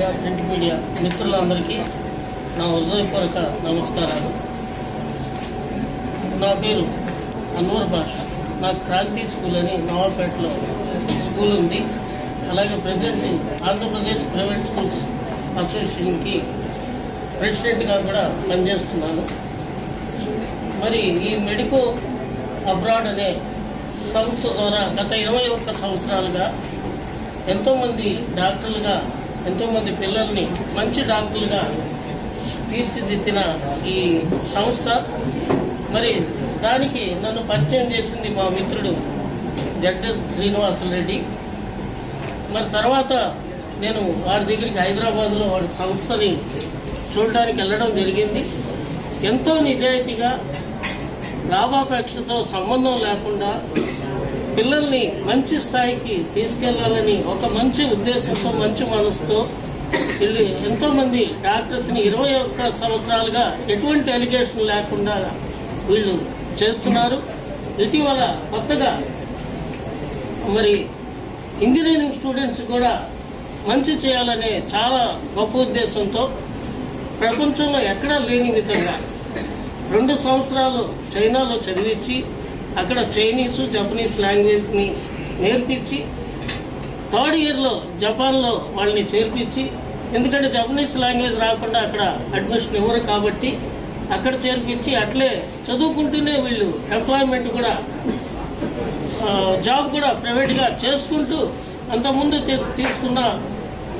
Media, print media మిత్రులందరికీ నా హృదయపూర్వక నమస్కారాలు. నా పేరు అన్వర్ భాష. నాకు క్రాంతి స్కూల్ అని నవాపేటలో స్కూల్ ఉంది. అలాగే ప్రజెంట్ ఆంధ్రప్రదేశ్ ప్రైవేట్ స్కూల్స్ అసోసియేషన్కి ప్రెసిడెంట్గా కూడా పనిచేస్తున్నాను. మరి ఈ మెడికో అబ్రాడ్ అనే సంస్థ ద్వారా గత 21 సంవత్సరాలుగా ఎంతోమంది డాక్టర్లుగా, ఎంతోమంది పిల్లల్ని మంచి డాక్టర్లుగా తీర్చిదిద్దిన ఈ సంస్థ. మరి దానికి నన్ను పరిచయం చేసింది మా మిత్రుడు జడ్డ శ్రీనివాసరెడ్డి. మరి తర్వాత నేను వారి దగ్గరికి హైదరాబాద్లో వాడి సంస్థని చూడడానికి వెళ్ళడం జరిగింది. ఎంతో నిజాయితీగా, లాభాపేక్షతో సంబంధం లేకుండా పిల్లల్ని మంచి స్థాయికి తీసుకెళ్లాలని ఒక మంచి ఉద్దేశంతో, మంచి మనసుతో వీళ్ళు ఎంతోమంది డాక్టర్స్ని 21 సంవత్సరాలుగా ఎటువంటి ఎలిగేషన్ లేకుండా వీళ్ళు చేస్తున్నారు. ఇటీవల కొత్తగా మరి ఇంజనీరింగ్ స్టూడెంట్స్ కూడా మంచి చేయాలనే చాలా గొప్ప ఉద్దేశంతో ప్రపంచంలో ఎక్కడా లేని విధంగా 2 సంవత్సరాలు చైనాలో చదివించి అక్కడ చైనీసు, జపనీస్ లాంగ్వేజ్ని నేర్పించి 3rd ఇయర్లో జపాన్లో వాళ్ళని చేర్పించి, ఎందుకంటే జపనీస్ లాంగ్వేజ్ రాకుండా అక్కడ అడ్మిషన్ ఇవ్వరు కాబట్టి అక్కడ చేర్పించి అట్లే చదువుకుంటూనే వీళ్ళు ఎంప్లాయ్మెంట్ కూడా, జాబ్ కూడా ప్రైవేట్గా చేసుకుంటూ అంతకుముందు తీసుకున్న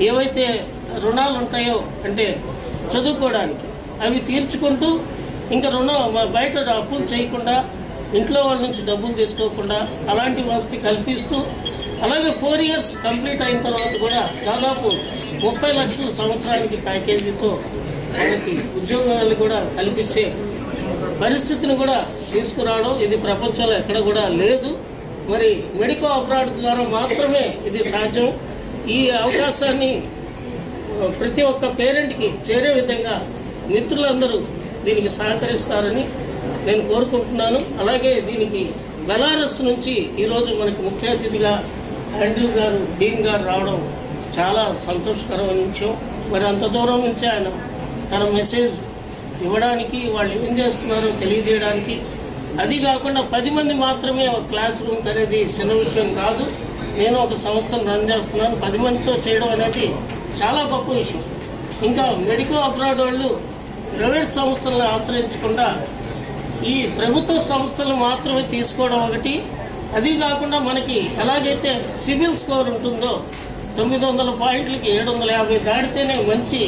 ఏవైతే రుణాలు ఉంటాయో అంటే చదువుకోవడానికి అవి తీర్చుకుంటూ ఇంకా బయట అప్పులు చేయకుండా, ఇంట్లో వాళ్ళ నుంచి డబ్బులు తెచ్చుకోకుండా అలాంటి వసతి కల్పిస్తూ, అలాగే 4 ఇయర్స్ కంప్లీట్ అయిన తర్వాత కూడా దాదాపు 30 లక్షల సంవత్సరానికి ప్యాకేజీతో వాళ్ళకి ఉద్యోగాలు కూడా కల్పించే పరిస్థితిని కూడా తీసుకురావడం ఇది ప్రపంచంలో ఎక్కడ కూడా లేదు. మరి మెడికో అబ్రాడ్ ద్వారా మాత్రమే ఇది సాధ్యం. ఈ అవకాశాన్ని ప్రతి ఒక్క పేరెంట్కి చేరే విధంగా మిత్రులందరూ దీనికి సహకరిస్తారని నేను కోరుకుంటున్నాను. అలాగే దీనికి బెలారస్ నుంచి ఈరోజు మనకి ముఖ్య అతిథిగా ఆండ్రూ గారు, డీన్ గారు రావడం చాలా సంతోషకరమైన విషయం. మరి అంత దూరం నుంచి ఆయన తన మెసేజ్ ఇవ్వడానికి, వాళ్ళు ఏం చేస్తున్నారో తెలియజేయడానికి, అది కాకుండా 10 మంది మాత్రమే ఒక క్లాస్ రూమ్ అనేది చిన్న విషయం కాదు. నేను ఒక సంస్థను రన్ చేస్తున్నాను, 10 మందితో చేయడం అనేది చాలా గొప్ప విషయం. ఇంకా మెడికో అబ్రాడ్ వాళ్ళు ప్రైవేట్ సంస్థలను ఆశ్రయించకుండా ఈ ప్రభుత్వ సంస్థలు మాత్రమే తీసుకోవడం ఒకటి. అది కాకుండా మనకి ఎలాగైతే సిబిల్ స్కోర్ ఉంటుందో 900 పాయింట్లకి 750 దాటితేనే మంచి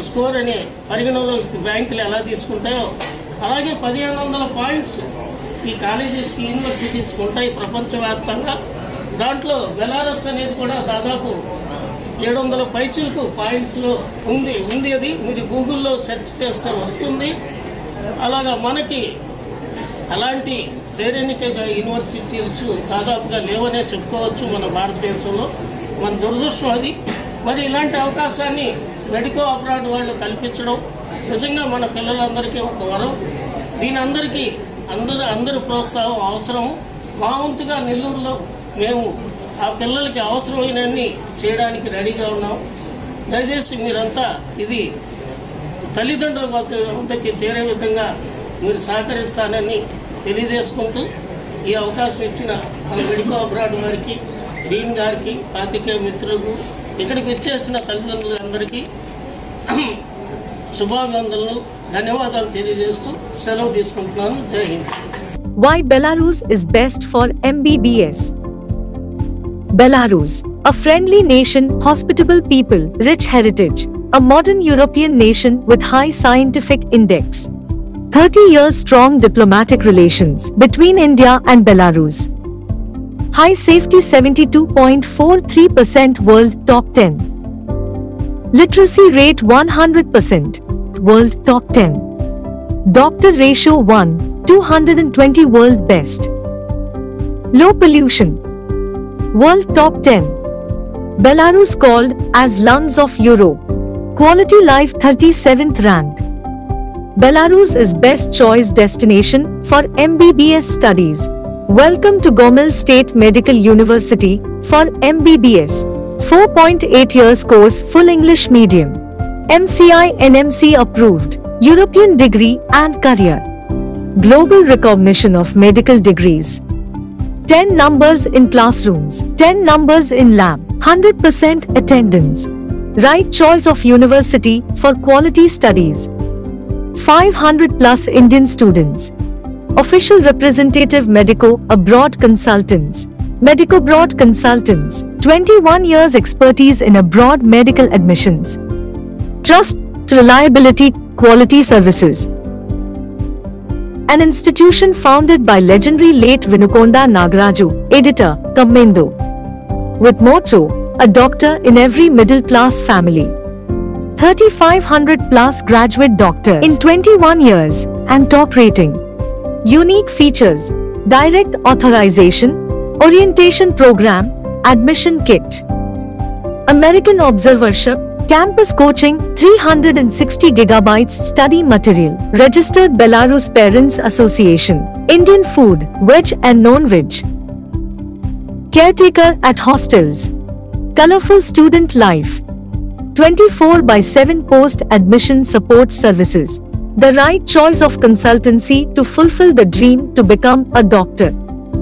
స్కోర్ అనే పరిగణలో బ్యాంకులు ఎలా తీసుకుంటాయో అలాగే 1500 పాయింట్స్ ఈ కాలేజెస్కి, యూనివర్సిటీస్కి ఉంటాయి ప్రపంచవ్యాప్తంగా. దాంట్లో బెలారస్ అనేది కూడా దాదాపు 700 పైచిలకు పాయింట్స్లో ఉంది. అది మీరు గూగుల్లో సెర్చ్ చేస్తే వస్తుంది. అలాగా మనకి అలాంటి పేరెన్నిక యూనివర్సిటీస్ దాదాపుగా లేవనే చెప్పుకోవచ్చు మన భారతదేశంలో. మన దురదృష్టం అది. మరి ఇలాంటి అవకాశాన్ని మెడికో అబ్రాడ్ వాళ్ళు కల్పించడం నిజంగా మన పిల్లలందరికీ ఒక వరం. దీని అందరి ప్రోత్సాహం అవసరము. మా వంతుగా నెల్లూరులో మేము ఆ పిల్లలకి అవసరమైనన్ని చేయడానికి రెడీగా ఉన్నాం. దయచేసి మీరంతా ఇది తల్లిదండ్రుల వద్దకి చేరే విధంగా మీరు సహకరిస్తానని తెలియజేసుకుంటూ ఈ అవకాశం ఇచ్చిన మన మెడికో అబ్రాడ్ వారికి, డీన్ గారికి, పాత్రికేయ మిత్రులకు, ఇక్కడికి వచ్చేసిన తల్లిదండ్రులందరికీ శుభాభినందనలు, ధన్యవాదాలు తెలియజేస్తూ సెలవు తీసుకుంటున్నాను. జై Hind. Why Belarus is best for MBBS? Belarus, a friendly nation, hospitable people, rich heritage, a modern European nation with high scientific index. 30 years strong diplomatic relations between India and Belarus. High safety 72.43%, world top 10. Literacy rate 100%, world top 10. Doctor ratio 1:220, world best. Low pollution, world top 10. Belarus called as lungs of Europe. Quality life 37th rank. Belarus is best choice destination for MBBS studies. Welcome to Gomel State Medical University for MBBS. 4.8 years course, full English medium. MCI NMC approved. European degree and career. Global recognition of medical degrees. 10 numbers in classrooms, 10 numbers in lab, 100% attendance. Right choice of university for quality studies. 500 plus Indian students. Official representative Medico Abroad Consultants. Medico Abroad Consultants, 21 years expertise in abroad medical admissions. Trust, reliability, quality services. An institution founded by legendary late Vinukonda Nagaraju, editor, Commendo. With motto, a doctor in every middle class family. 3,500 plus graduate doctors in 21 years and top rating. Unique features, direct authorization, orientation program, admission kit. American observership, campus coaching, 360 gigabytes study material. Registered Belarus Parents Association. Indian food, veg and non-veg. Caretaker at hostels. Colorful student life. 24/7 post-admission support services. The right choice of consultancy to fulfill the dream to become a doctor.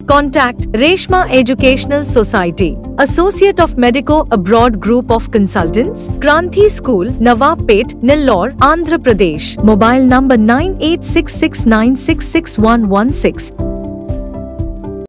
Contact Reshma Educational Society, Associate of Medico Abroad Group of Consultants, Kranti School, Nawabpet, Nellore, Andhra Pradesh. Mobile number 9866966116.